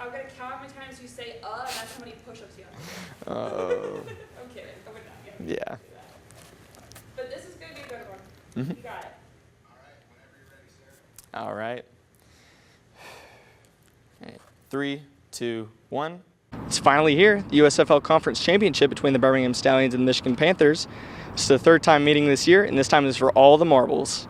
I'm going to count how many times you say and that's how many push-ups you have. Oh. I'm kidding. I would not. Yeah. But this is going to be a good one. You got it. All right. Okay. 3, 2, 1. It's finally here, the USFL Conference Championship between the Birmingham Stallions and the Michigan Panthers. It's the third time meeting this year, and this time is for all the marbles.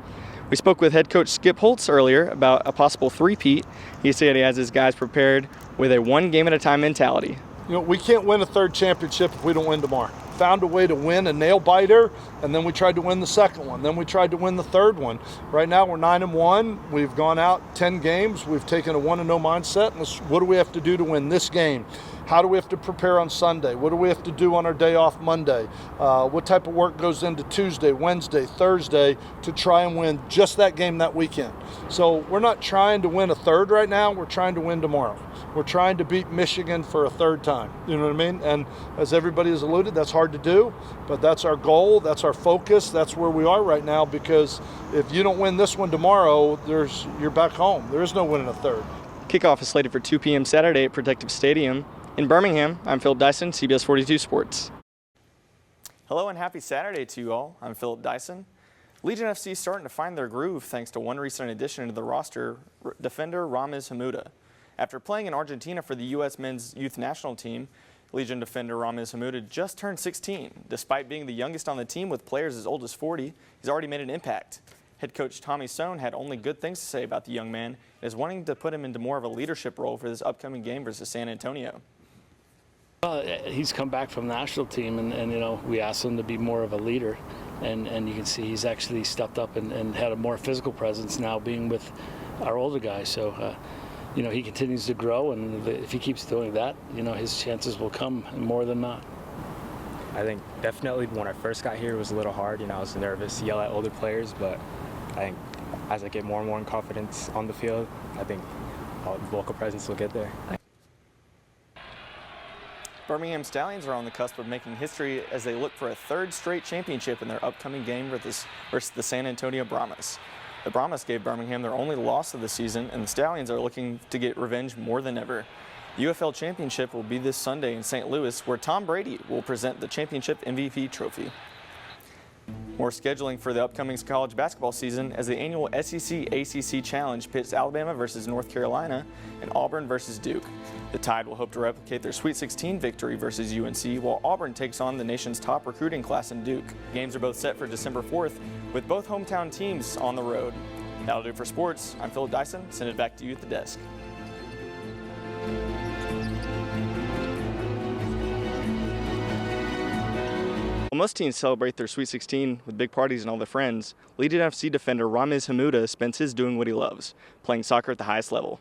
We spoke with head coach Skip Holtz earlier about a possible three-peat. He said he has his guys prepared with a one-game-at-a-time mentality. You know, we can't win a third championship if we don't win tomorrow. Found a way to win a nail-biter, and then we tried to win the second one. Then we tried to win the third one. Right now we're 9-1. We've gone out 10 games. We've taken a 1-0 mindset. And what do we have to do to win this game? How do we have to prepare on Sunday? What do we have to do on our day off Monday? What type of work goes into Tuesday, Wednesday, Thursday to try and win just that game that weekend? So we're not trying to win a third right now. We're trying to win tomorrow. We're trying to beat Michigan for a third time. You know what I mean? And as everybody has alluded, that's hard to do, but that's our goal. That's our focus. That's where we are right now, because if you don't win this one tomorrow, you're back home. There is no winning a third. Kickoff is slated for 2 p.m. Saturday at Protective Stadium. In Birmingham, I'm Philip Dison, CBS 42 Sports. Hello and happy Saturday to you all. I'm Philip Dison. Legion FC is starting to find their groove thanks to one recent addition to the roster, defender Ramiz Hamuda. After playing in Argentina for the U.S. men's youth national team, Legion defender Ramiz Hamuda just turned 16. Despite being the youngest on the team with players as old as 40, he's already made an impact. Head coach Tommy Sohn had only good things to say about the young man and is wanting to put him into more of a leadership role for this upcoming game versus San Antonio. He's come back from the national team, and you know, we asked him to be more of a leader, and you can see he's actually stepped up and had a more physical presence now being with our older guys. So you know, he continues to grow, and if he keeps doing that, you know, his chances will come more than not. I think definitely when I first got here it was a little hard. You know, I was nervous to yell at older players, but I think as I get more and more confidence on the field, I think the vocal presence will get there. Birmingham Stallions are on the cusp of making history as they look for a third straight championship in their upcoming game versus the San Antonio Brahmas. The Brahmas gave Birmingham their only loss of the season, and the Stallions are looking to get revenge more than ever. The UFL Championship will be this Sunday in St. Louis, where Tom Brady will present the championship MVP trophy. More scheduling for the upcoming college basketball season as the annual SEC-ACC Challenge pits Alabama versus North Carolina and Auburn versus Duke. The Tide will hope to replicate their Sweet 16 victory versus UNC, while Auburn takes on the nation's top recruiting class in Duke. Games are both set for December 4th, with both hometown teams on the road. That'll do it for sports. I'm Philip Dyson. Send it back to you at the desk. While most teams celebrate their Sweet 16 with big parties and all their friends, Legion FC defender Ramiz Hamuda spends his doing what he loves, playing soccer at the highest level.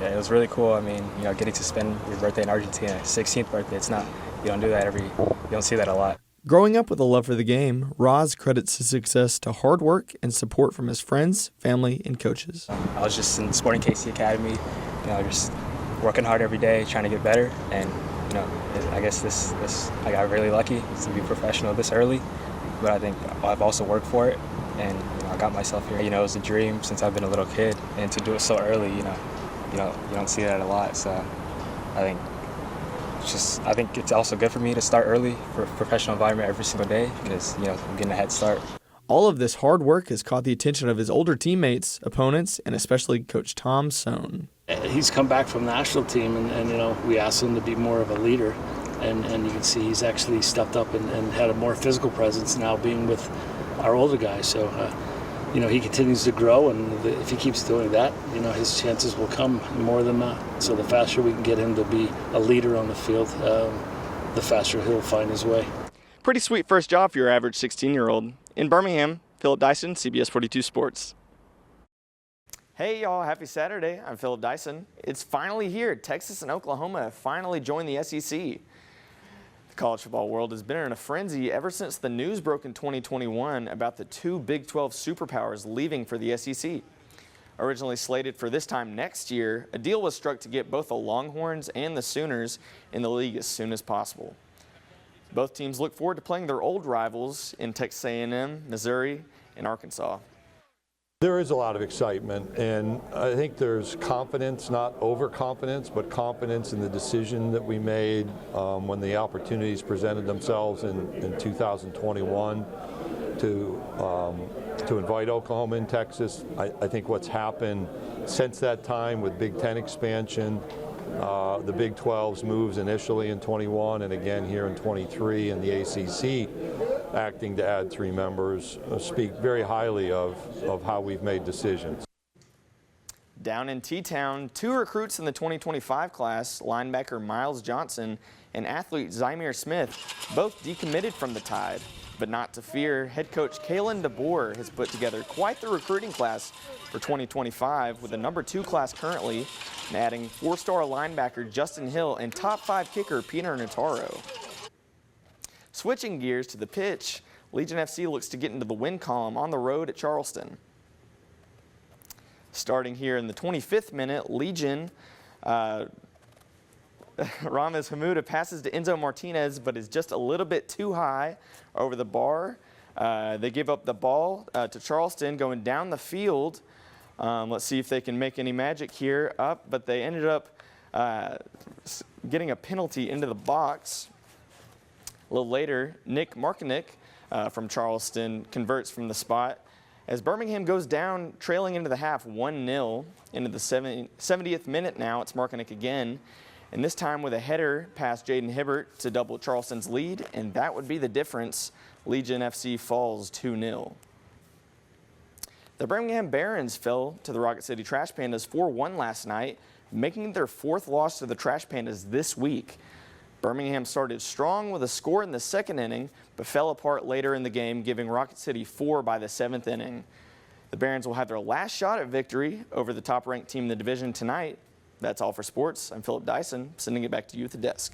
Yeah, it was really cool. I mean, you know, getting to spend your birthday in Argentina, 16th birthday, you don't do that you don't see that a lot. Growing up with a love for the game, Roz credits his success to hard work and support from his friends, family, and coaches. I was just in the Sporting KC Academy, you know, just working hard every day, trying to get better, and you know, I guess this I got really lucky to be professional this early, but I think I've also worked for it, and you know, I got myself here. You know, it was a dream since I've been a little kid, and to do it so early, you don't see that a lot. So I think it's also good for me to start early for a professional environment every single day because, you know, I'm getting a head start. All of this hard work has caught the attention of his older teammates, opponents, and especially Coach Tom Sohn. He's come back from the national team, and you know, we asked him to be more of a leader, and you can see he's actually stepped up and had a more physical presence now being with our older guys. So you know, he continues to grow, and if he keeps doing that, you know, his chances will come more than not. So the faster we can get him to be a leader on the field, the faster he'll find his way. Pretty sweet first job for your average 16-year-old. In Birmingham, Philip Dyson, CBS 42 Sports. Hey y'all, happy Saturday. I'm Philip Dyson. It's finally here. Texas and Oklahoma have finally joined the SEC. The college football world has been in a frenzy ever since the news broke in 2021 about the two Big 12 superpowers leaving for the SEC. Originally slated for this time next year, a deal was struck to get both the Longhorns and the Sooners in the league as soon as possible. Both teams look forward to playing their old rivals in Texas A&M, Missouri, and Arkansas. There is a lot of excitement, and I think there's confidence, not overconfidence, but confidence in the decision that we made when the opportunities presented themselves in 2021 to invite Oklahoma and Texas. I think what's happened since that time with Big Ten expansion, the Big 12's moves initially in 21 and again here in 23, and the ACC acting to add 3 members speak very highly of how we've made decisions. Down in T-Town, 2 recruits in the 2025 class, linebacker Miles Johnson and athlete Zymir Smith, both decommitted from the Tide. But not to fear, head coach Kalen DeBoer has put together quite the recruiting class for 2025 with the number 2 class currently, and adding 4-star linebacker Justin Hill and top 5 kicker Peter Notaro. Switching gears to the pitch, Legion FC looks to get into the win column on the road at Charleston. Starting here in the 25th minute, Legion, Ramez Hamuda passes to Enzo Martinez, but is just a little bit too high over the bar. They give up the ball to Charleston going down the field. Let's see if they can make any magic here up, but they ended up getting a penalty into the box. A little later, Nick Markinek from Charleston converts from the spot as Birmingham goes down, trailing into the half 1-0. Into the 70th minute now, it's Markinek again, and this time with a header past Jaden Hibbert to double Charleston's lead, and that would be the difference. Legion FC falls 2-0. The Birmingham Barons fell to the Rocket City Trash Pandas 4-1 last night, making their 4th loss to the Trash Pandas this week. Birmingham started strong with a score in the 2nd inning, but fell apart later in the game, giving Rocket City 4 by the 7th inning. The Barons will have their last shot at victory over the top-ranked team in the division tonight. That's all for sports. I'm Philip Dyson, sending it back to you at the desk.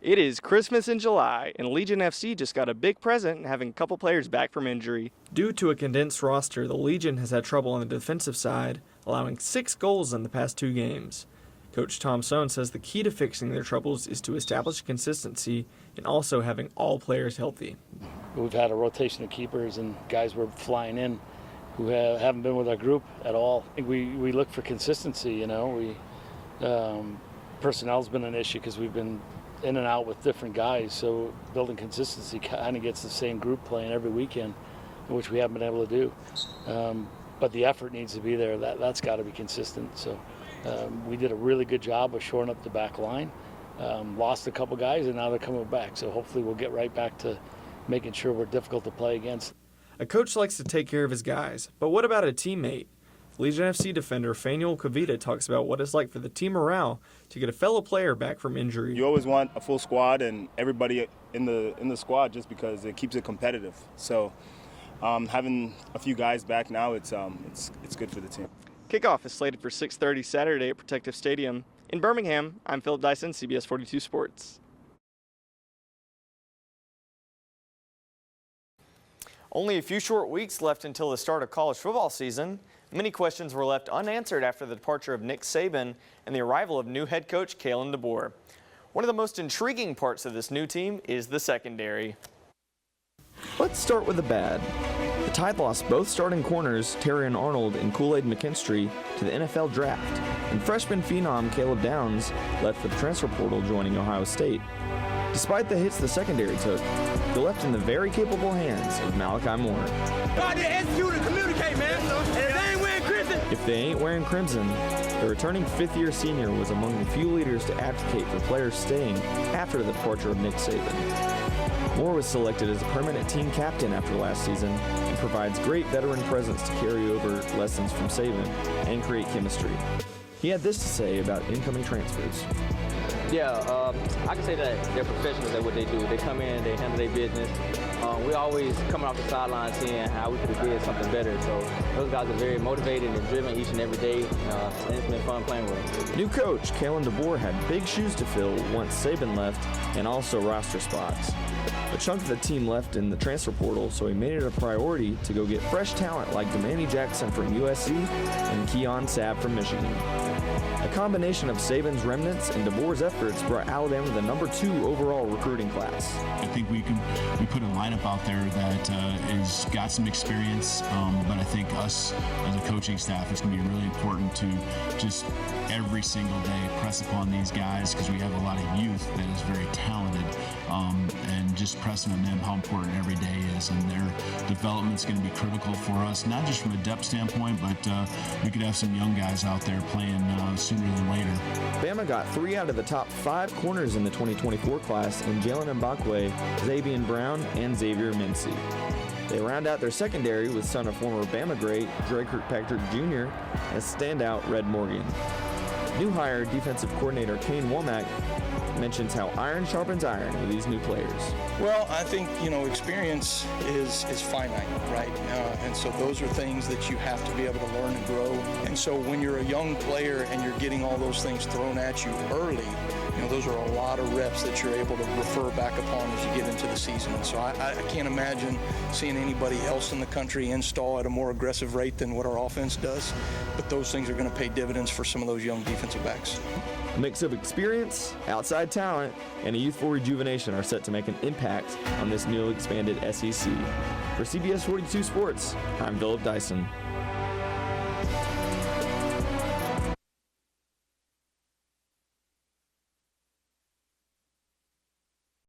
It is Christmas in July, and Legion FC just got a big present, having a couple players back from injury. Due to a condensed roster, the Legion has had trouble on the defensive side, allowing 6 goals in the past 2 games. Coach Tom Sohn says the key to fixing their troubles is to establish consistency and also having all players healthy. We've had a rotation of keepers and guys were flying in who haven't been with our group at all. I think we look for consistency, you know. Personnel's been an issue because we've been in and out with different guys, so building consistency kind of gets the same group playing every weekend, which we haven't been able to do. But the effort needs to be there. That's got to be consistent. So we did a really good job of shoring up the back line. Lost a couple guys, and now they're coming back. So hopefully we'll get right back to making sure we're difficult to play against. A coach likes to take care of his guys, but what about a teammate? Legion FC defender Fanuel Kavita talks about what it's like for the team morale to get a fellow player back from injury. You always want a full squad and everybody in the squad just because it keeps it competitive. So having a few guys back now, it's good for the team. Kickoff is slated for 6:30 Saturday at Protective Stadium. In Birmingham, I'm Philip Dyson, CBS 42 Sports. Only a few short weeks left until the start of college football season. Many questions were left unanswered after the departure of Nick Saban and the arrival of new head coach Kalen DeBoer. One of the most intriguing parts of this new team is the secondary. Let's start with the bad. The Tide lost both starting corners, Terrion Arnold and Kool-Aid McKinstry, to the NFL draft, and freshman phenom Caleb Downs left for the transfer portal, joining Ohio State. Despite the hits the secondary took, they left in the very capable hands of Malachi Moore. If they ain't wearing crimson, the returning 5th-year senior was among the few leaders to advocate for players staying after the departure of Nick Saban. Moore was selected as a permanent team captain after last season and provides great veteran presence to carry over lessons from Saban and create chemistry. He had this to say about incoming transfers. Yeah, I can say that they're professionals at what they do. They come in, they handle their business. We always coming off the sidelines seeing how we could have did something better. So those guys are very motivated and driven each and every day. And it's been fun playing with them. New coach Kalen DeBoer had big shoes to fill once Saban left, and also roster spots. A chunk of the team left in the transfer portal, so he made it a priority to go get fresh talent like Damani Jackson from USC and Keon Sabb from Michigan. A combination of Saban's remnants and DeBoer's efforts brought Alabama the #2 overall recruiting class. I think we put a lineup out there that is got some experience, but I think us as a coaching staff, it's going to be really important to just every single day press upon these guys because we have a lot of youth that is very talented, and just pressing on them how important every day is, and their development is going to be critical for us, not just from a depth standpoint, but we could have some young guys out there playing sooner than later. Bama got 3 out of the top 5 corners in the 2024 class in Jalen Mbakwe, Xavier Brown, and Xavier Mincy. They round out their secondary with son of former Bama great Dre Kirkpatrick Jr. as standout Red Morgan. New hire defensive coordinator Kane Womack mentions how iron sharpens iron with these new players. Well, I think, experience is finite, right? And so those are things that you have to be able to learn and grow. And so when you're a young player and you're getting all those things thrown at you early, those are a lot of reps that you're able to refer back upon as you get into the season. And so I can't imagine seeing anybody else in the country install at a more aggressive rate than what our offense does. But those things are going to pay dividends for some of those young defensive backs. A mix of experience, outside talent, and a youthful rejuvenation are set to make an impact on this newly expanded SEC. For CBS 42 Sports, I'm Philip Dyson.